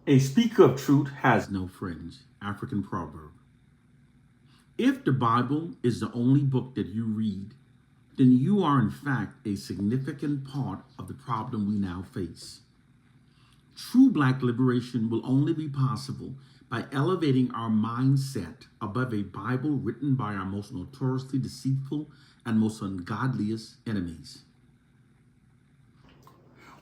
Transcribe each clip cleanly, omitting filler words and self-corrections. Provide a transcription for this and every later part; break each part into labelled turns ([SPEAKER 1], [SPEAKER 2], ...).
[SPEAKER 1] A speaker of truth has no friends. African proverb. If the Bible is the only book that you read, then you are in fact a significant part of the problem we now face. True Black liberation will only be possible by elevating our mindset above a Bible written by our most notoriously deceitful and most ungodliest enemies.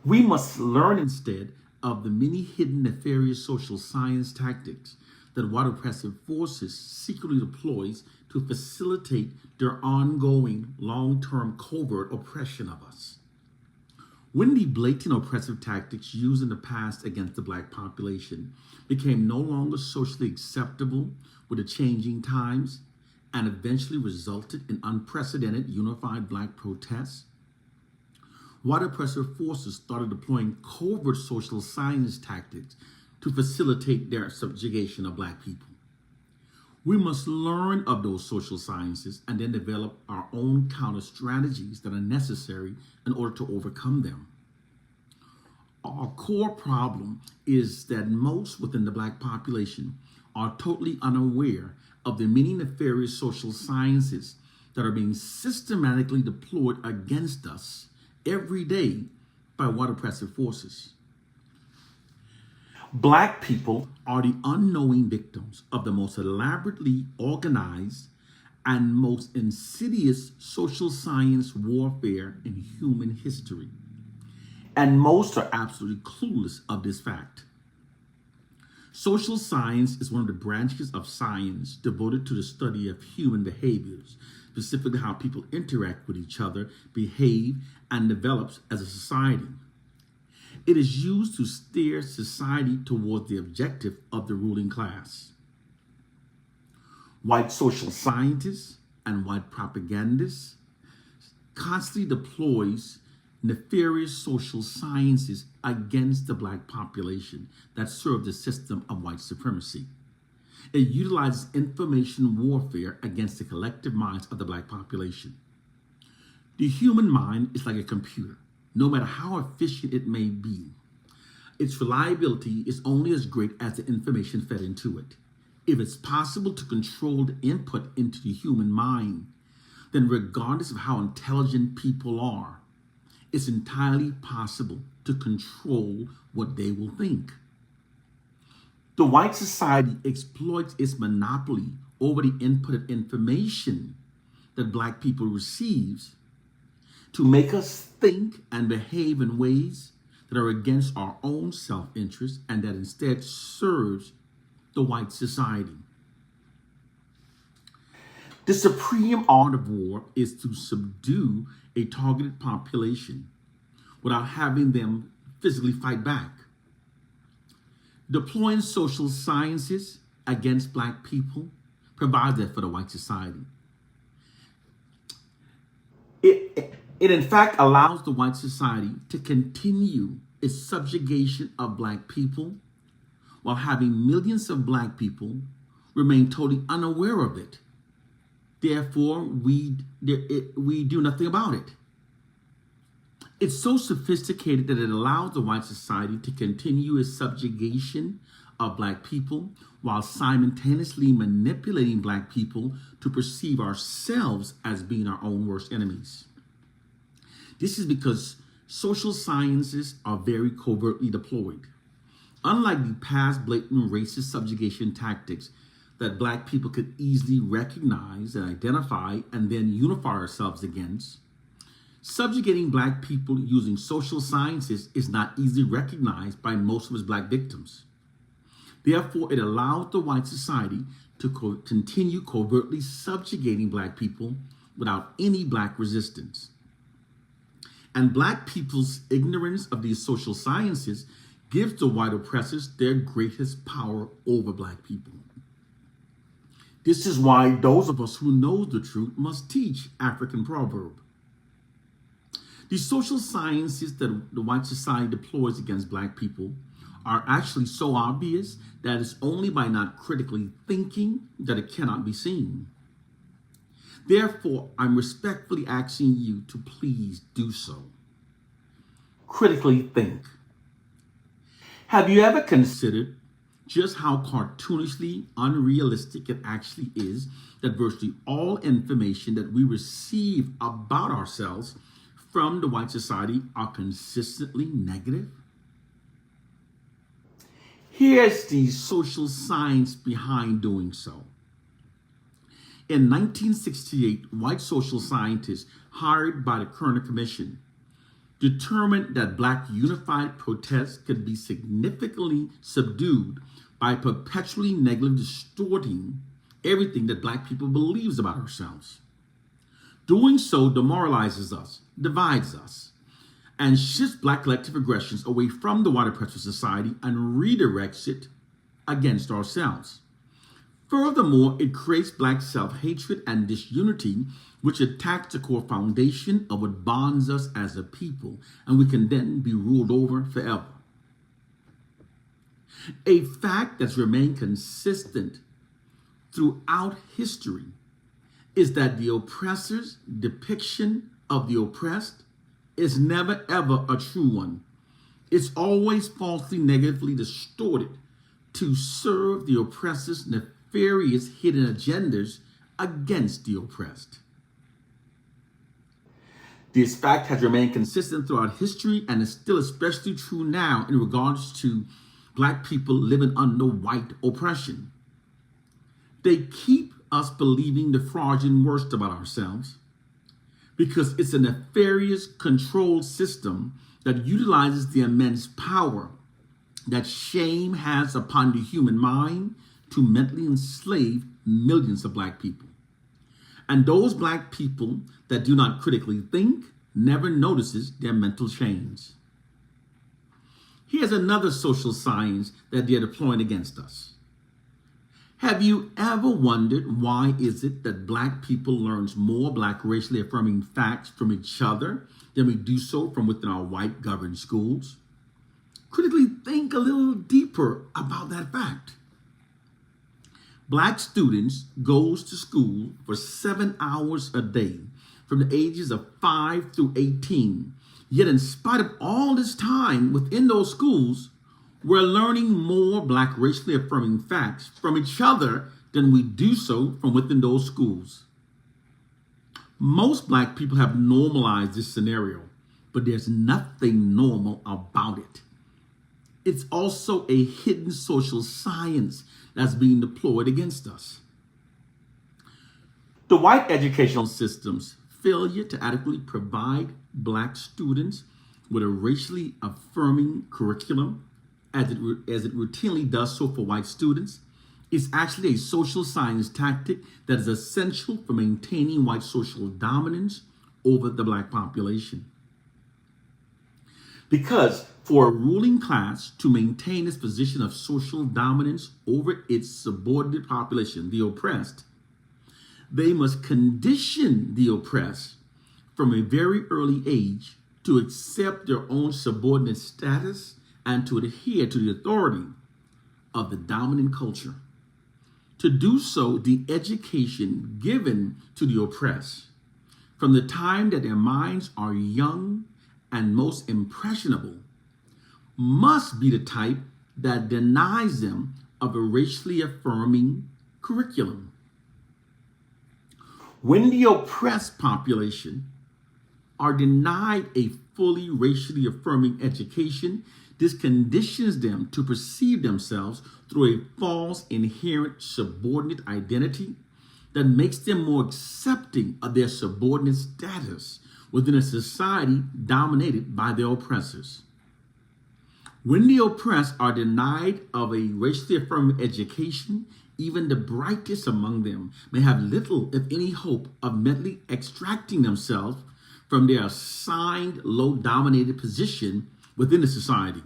[SPEAKER 1] We must learn instead of the many hidden nefarious social science tactics that white oppressive forces secretly deploys to facilitate their ongoing long-term covert oppression of us. When the blatant oppressive tactics used in the past against the Black population became no longer socially acceptable with the changing times and eventually resulted in unprecedented unified Black protests, white oppressive forces started deploying covert social science tactics to facilitate their subjugation of Black people. We must learn of those social sciences and then develop our own counter strategies that are necessary in order to overcome them. Our core problem is that most within the Black population are totally unaware of the many nefarious social sciences that are being systematically deployed against us every day by white oppressive forces. Black people are the unknowing victims of the most elaborately organized and most insidious social science warfare in human history. And most are absolutely clueless of this fact. Social science is one of the branches of science devoted to the study of human behaviors, specifically how people interact with each other, behave, and develops as a society. It is used to steer society towards the objective of the ruling class. White social scientists and white propagandists constantly deploys nefarious social sciences against the Black population that serve the system of white supremacy. It utilizes information warfare against the collective minds of the Black population. The human mind is like a computer. No matter how efficient it may be, its reliability is only as great as the information fed into it. If it's possible to control the input into the human mind, then regardless of how intelligent people are, it's entirely possible to control what they will think. The white society exploits its monopoly over the input information that Black people receives to make us think and behave in ways that are against our own self-interest and that instead serves the white society. The supreme art of war is to subdue a targeted population without having them physically fight back. Deploying social sciences against Black people provides that for the white society. It in fact allows the white society to continue its subjugation of Black people while having millions of Black people remain totally unaware of it. Therefore, we do nothing about it. It's so sophisticated that it allows the white society to continue its subjugation of Black people while simultaneously manipulating Black people to perceive ourselves as being our own worst enemies. This is because social sciences are very covertly deployed. Unlike the past blatant racist subjugation tactics that Black people could easily recognize and identify and then unify ourselves against, subjugating Black people using social sciences is not easily recognized by most of its Black victims. Therefore, it allows the white society to continue covertly subjugating Black people without any Black resistance. And Black people's ignorance of these social sciences gives the white oppressors their greatest power over Black people. This is why those of us who know the truth must teach African proverb. The social sciences that the white society deploys against Black people are actually so obvious that it's only by not critically thinking that it cannot be seen. Therefore, I'm respectfully asking you to please do so. Critically think. Have you ever considered just how cartoonishly unrealistic it actually is that virtually all information that we receive about ourselves from the white society are consistently negative? Here's the social science behind doing so. In 1968, white social scientists hired by the Kerner Commission determined that Black unified protests could be significantly subdued by perpetually negatively distorting everything that Black people believes about ourselves. Doing so demoralizes us, divides us, and shifts Black collective aggressions away from the white oppressive society and redirects it against ourselves. Furthermore, it creates Black self-hatred and disunity, which attacks the core foundation of what bonds us as a people, and we can then be ruled over forever. A fact that's remained consistent throughout history is that the oppressor's depiction of the oppressed is never ever a true one. It's always falsely negatively distorted to serve the oppressor's nefarious hidden agendas against the oppressed. This fact has remained consistent throughout history and is still especially true now in regards to Black people living under white oppression. They keep us believing the fraudulent worst about ourselves because it's a nefarious controlled system that utilizes the immense power that shame has upon the human mind to mentally enslave millions of Black people. And those Black people that do not critically think never notices their mental change. Here's another social science that they're deploying against us. Have you ever wondered why is it that Black people learns more Black racially affirming facts from each other than we do so from within our white governed schools? Critically think a little deeper about that fact. Black students goes to school for 7 hours a day from the ages of 5 through 18. Yet in spite of all this time within those schools, we're learning more Black racially affirming facts from each other than we do so from within those schools. Most Black people have normalized this scenario, but there's nothing normal about it. It's also a hidden social science that's being deployed against us. The white educational system's failure to adequately provide Black students with a racially affirming curriculum, as it routinely does so for white students, is actually a social science tactic that is essential for maintaining white social dominance over the Black population. Because for a ruling class to maintain its position of social dominance over its subordinate population, the oppressed, they must condition the oppressed from a very early age to accept their own subordinate status and to adhere to the authority of the dominant culture. To do so, the education given to the oppressed from the time that their minds are young and most impressionable must be the type that denies them of a racially affirming curriculum. When the oppressed population are denied a fully racially affirming education, this conditions them to perceive themselves through a false inherent subordinate identity that makes them more accepting of their subordinate status within a society dominated by their oppressors. When the oppressed are denied of a racially affirming education, even the brightest among them may have little, if any, hope of mentally extracting themselves from their assigned low-dominated position within the society.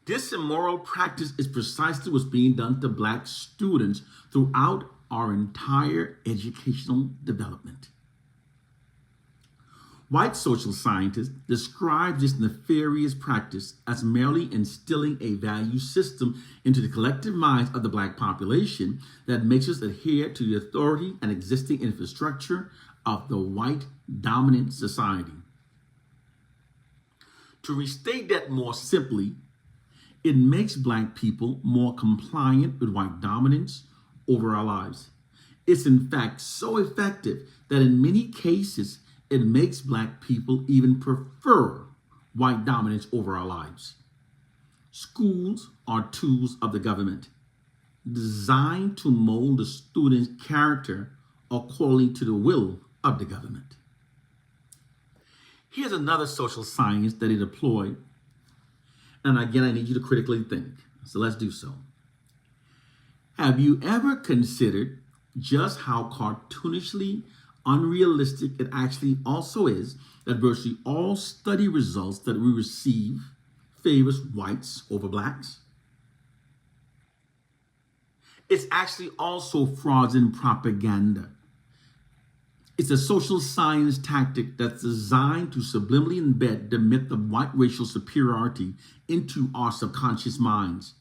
[SPEAKER 1] This immoral practice is precisely what's being done to Black students throughout our entire educational development. White social scientists describe this nefarious practice as merely instilling a value system into the collective minds of the Black population that makes us adhere to the authority and existing infrastructure of the white dominant society. To restate that more simply, It makes black people more compliant with white dominance over our lives. It's in fact so effective that in many cases, it makes black people even prefer white dominance over our lives. Schools are tools of the government designed to mold the student's character according to the will of the government. Here's another social science that they deploy. And again, I need you to critically think. So let's do so. Have you ever considered just how cartoonishly unrealistic it actually also is that virtually all study results that we receive favors whites over blacks? It's actually also fraudulent propaganda. It's a social science tactic that's designed to subliminally embed the myth of white racial superiority into our subconscious minds.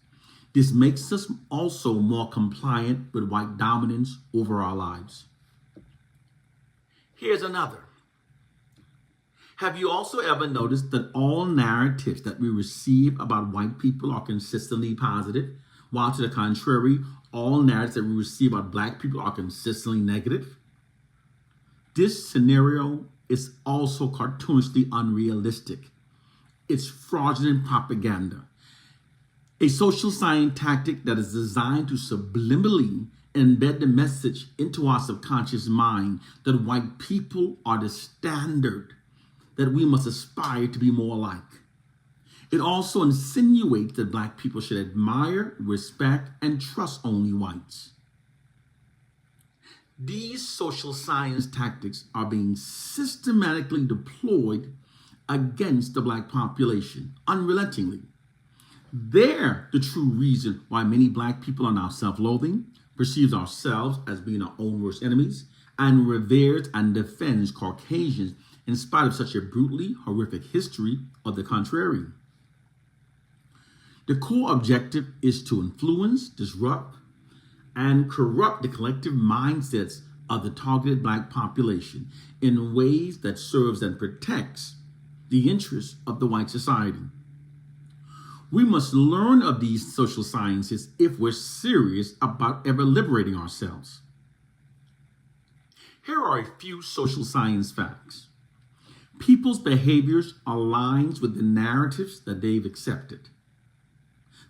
[SPEAKER 1] This makes us also more compliant with white dominance over our lives. Here's another. Have you also ever noticed that all narratives that we receive about white people are consistently positive, while to the contrary, all narratives that we receive about black people are consistently negative? This scenario is also cartoonishly unrealistic. It's fraudulent propaganda, a social science tactic that is designed to subliminally embed the message into our subconscious mind that white people are the standard that we must aspire to be more like. It also insinuates that black people should admire, respect, and trust only whites. These social science tactics are being systematically deployed against the black population unrelentingly. They're the true reason why many black people are now self-loathing, perceives ourselves as being our own worst enemies, and reveres and defends Caucasians in spite of such a brutally horrific history of the contrary. The core objective is to influence, disrupt, and corrupt the collective mindsets of the targeted black population in ways that serves and protects the interests of the white society. We must learn of these social sciences if we're serious about ever liberating ourselves. Here are a few social science facts. People's behaviors aligns with the narratives that they've accepted.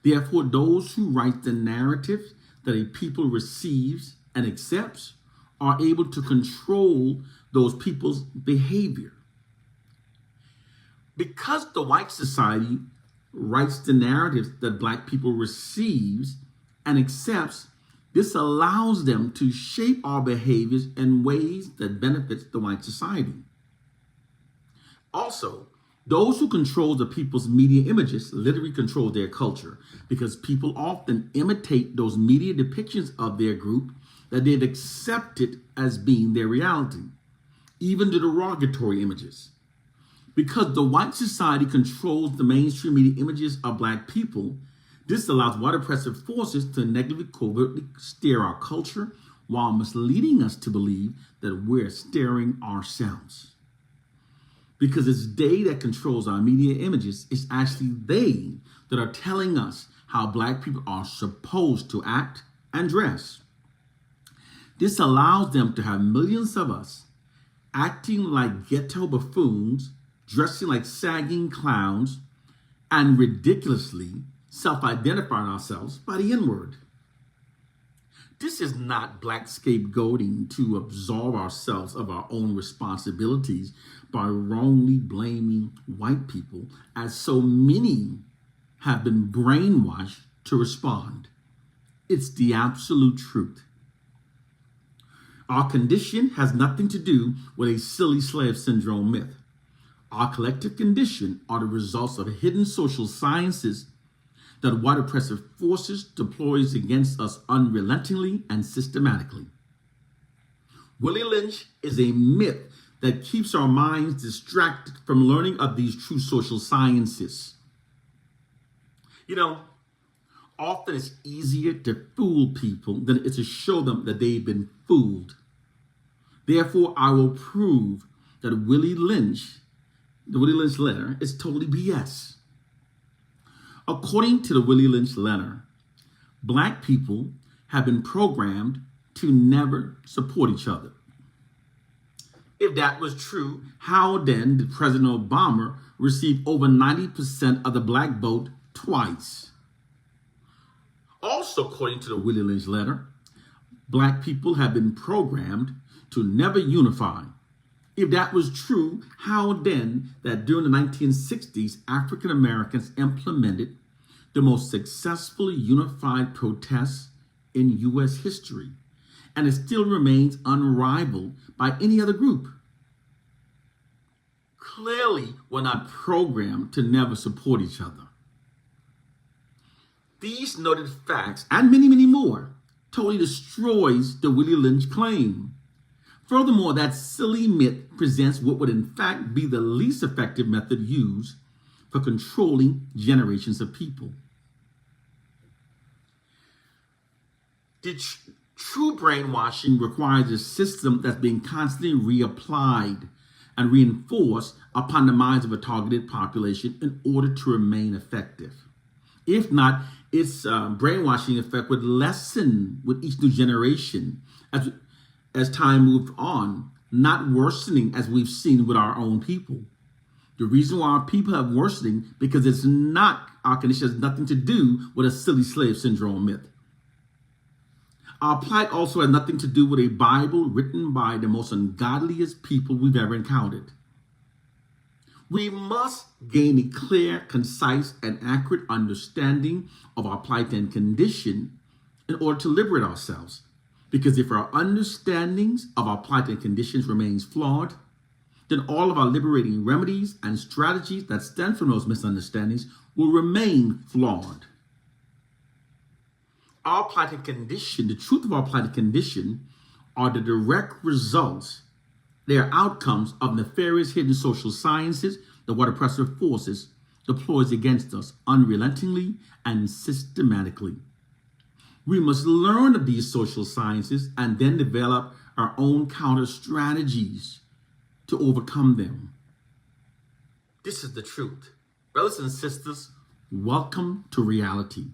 [SPEAKER 1] Therefore, those who write the narratives that a people receives and accepts are able to control those people's behavior. Because the white society writes the narratives that black people receives and accepts, this allows them to shape our behaviors in ways that benefits the white society. Also, those who control the people's media images literally control their culture because people often imitate those media depictions of their group that they've accepted as being their reality, even the derogatory images. Because the white society controls the mainstream media images of black people, this allows white oppressive forces to negatively covertly steer our culture while misleading us to believe that we're steering ourselves. Because it's they that controls our media images, it's actually they that are telling us how black people are supposed to act and dress. This allows them to have millions of us acting like ghetto buffoons, dressing like sagging clowns, and ridiculously self-identifying ourselves by the N-word. This is not black scapegoating to absolve ourselves of our own responsibilities by wrongly blaming white people, as so many have been brainwashed to respond. It's the absolute truth. Our condition has nothing to do with a silly slave syndrome myth. Our collective condition are the results of hidden social sciences that white oppressive forces deploys against us unrelentingly and systematically. Willie Lynch is a myth that keeps our minds distracted from learning of these true social sciences. You know, often it's easier to fool people than it is to show them that they've been fooled. Therefore, I will prove that the Willie Lynch letter is totally BS. According to the Willie Lynch letter, black people have been programmed to never support each other. If that was true, how then did President Obama receive over 90% of the black vote twice? Also, according to the Willie Lynch letter, black people have been programmed to never unify. If that was true, how then that during the 1960s, African Americans implemented the most successful unified protests in U.S. history, and it still remains unrivaled by any other group? Clearly, we're not programmed to never support each other. These noted facts, and many, many more, totally destroys the Willie Lynch claim. Furthermore, that silly myth presents what would in fact be the least effective method used for controlling generations of people. True brainwashing requires a system that's being constantly reapplied and reinforced upon the minds of a targeted population in order to remain effective. If not, its brainwashing effect would lessen with each new generation as time moved on, not worsening as we've seen with our own people. The reason why our people have worsening because it's not our condition, has nothing to do with a silly slave syndrome myth. Our plight also has nothing to do with a Bible written by the most ungodliest people we've ever encountered. We must gain a clear, concise, and accurate understanding of our plight and condition in order to liberate ourselves. Because if our understandings of our plight and conditions remains flawed, then all of our liberating remedies and strategies that stem from those misunderstandings will remain flawed. Our plight and condition, the truth of our plight and condition, are the direct results. They are outcomes of nefarious hidden social sciences that what oppressive forces deploys against us unrelentingly and systematically. We must learn of these social sciences and then develop our own counter strategies to overcome them. This is the truth. Brothers and sisters, welcome to reality.